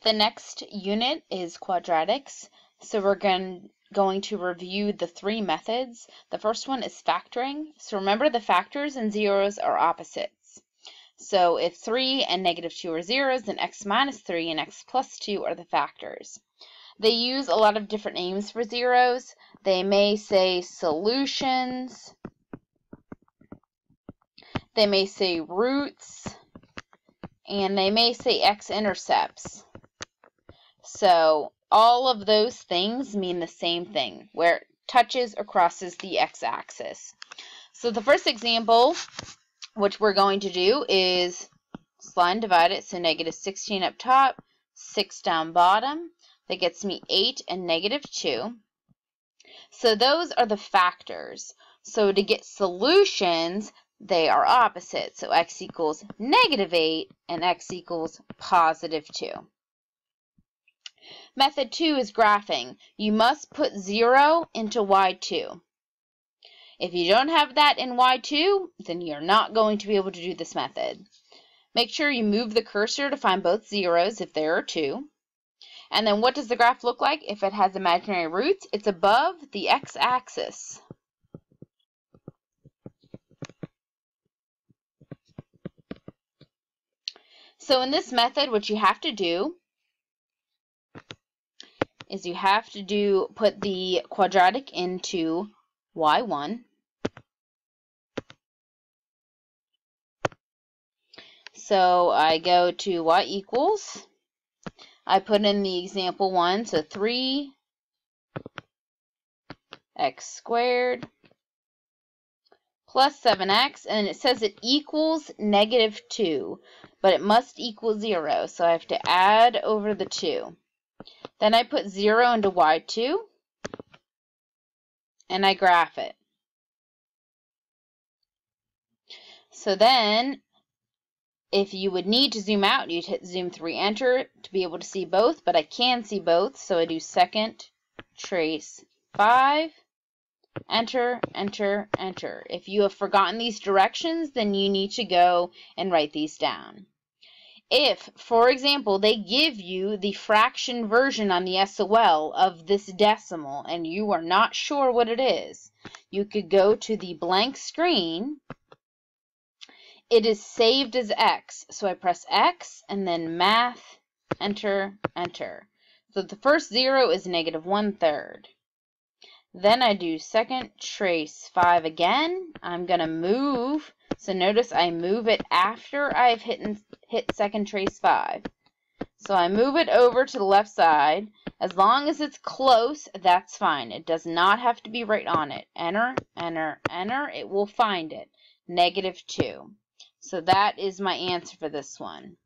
The next unit is quadratics. So we're going to review the three methods. The first one is factoring. So remember, the factors and zeros are opposites. So if 3 and -2 are zeros, then x minus 3 and x plus 2 are the factors. They use a lot of different names for zeros. They may say solutions. They may say roots. And they may say x-intercepts. So all of those things mean the same thing, where it touches or crosses the x-axis. So the first example, which we're going to do, is line divide it. So -16 up top, 6 down bottom. That gets me 8 and -2. So those are the factors. So to get solutions, they are opposite. So x equals -8 and x equals +2. Method 2 is graphing. You must put 0 into y2. If you don't have that in y2, then you're not going to be able to do this method. Make sure you move the cursor to find both zeros if there are two. And then what does the graph look like if it has imaginary roots? It's above the x-axis. So in this method, what you have to do is put the quadratic into y1. So I go to y equals. I put in the example 1, so 3x squared plus 7x, and it says it equals -2, but it must equal 0, so I have to add over the 2. Then I put 0 into y2, and I graph it. So then, if you would need to zoom out, you'd hit zoom 3 enter to be able to see both, but I can see both, so I do second trace 5, enter, enter, enter. If you have forgotten these directions, then you need to go and write these down. If, for example, they give you the fraction version on the SOL of this decimal and you are not sure what it is, you could go to the blank screen. It is saved as x, so I press x and then math, enter, enter. So the first 0 is -1/3. Then I do second trace 5 again. I'm going to move. So notice I move it after I've hit second trace 5. So I move it over to the left side. As long as it's close, that's fine. It does not have to be right on it. Enter, enter, enter. It will find it. -2. So that is my answer for this one.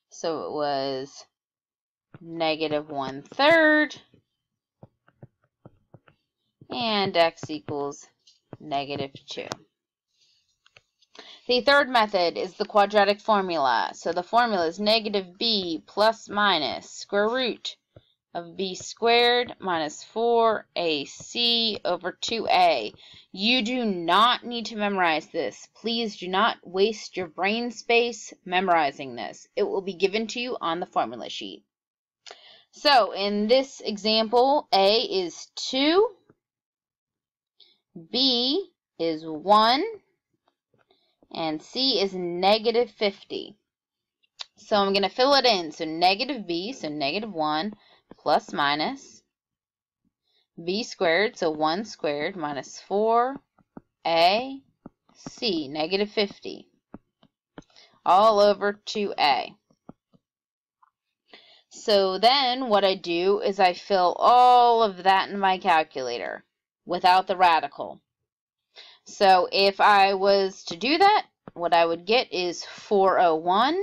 So it was -1/3 and x equals -2. The third method is the quadratic formula. So the formula is -b plus minus square root of b squared minus 4ac over 2a. You do not need to memorize this. Please do not waste your brain space memorizing this. It will be given to you on the formula sheet. So in this example, a is 2, b is 1, and c is -50. So I'm going to fill it in. So -b, so -1, plus minus b squared, so 1 squared, minus 4ac, -50, all over 2a. So then what I do is I fill all of that in my calculator without the radical. So if I was to do that, what I would get is 401,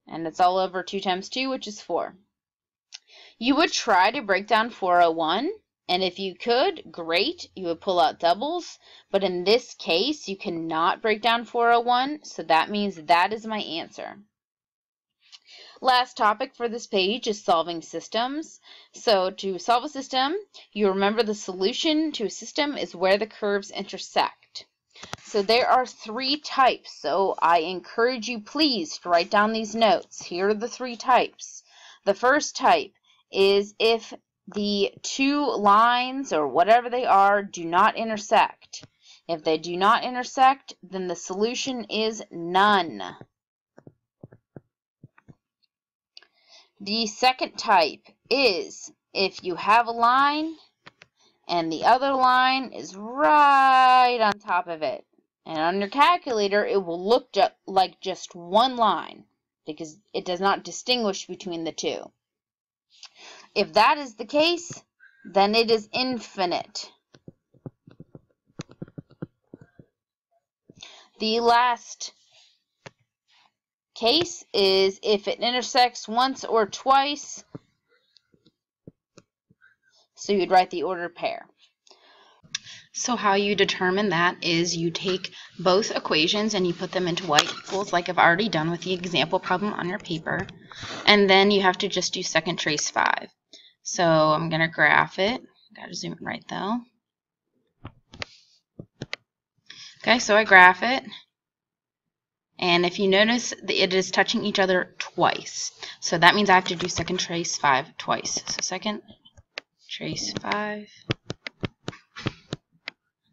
and it's all over 2 times 2, which is 4. You would try to break down 401, and if you could, great, you would pull out doubles, but in this case, you cannot break down 401, so that means that is my answer. Last topic for this page is solving systems. So to solve a system, you remember the solution to a system is where the curves intersect. So there are 3 types, so I encourage you please to write down these notes. Here are the 3 types. The first type is if the 2 lines, or whatever they are, do not intersect. If they do not intersect, then the solution is none. The second type is if you have a line and the other line is right on top of it. And on your calculator, it will look like just one line because it does not distinguish between the 2. If that is the case, then it is infinite. The last case is if it intersects once or twice, so you'd write the ordered pair. So how you determine that is you take both equations and you put them into white equals, like I've already done with the example problem on your paper, and then you have to just do second trace 5. So I'm going to graph it. Got to zoom in right though. Okay, so I graph it, and if you notice, it is touching each other twice. So that means I have to do second trace 5 twice. So second trace 5.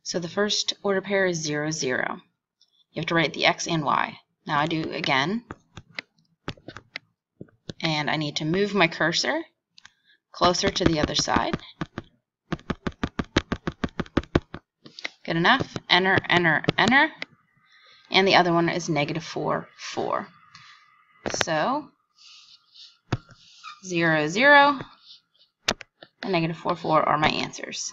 So the first order pair is 0, 0. You have to write the x and y. Now I do again. And I need to move my cursor closer to the other side. Good enough. Enter, enter, enter. And the other one is -4, 4. So 0, 0, and -4, 4 are my answers.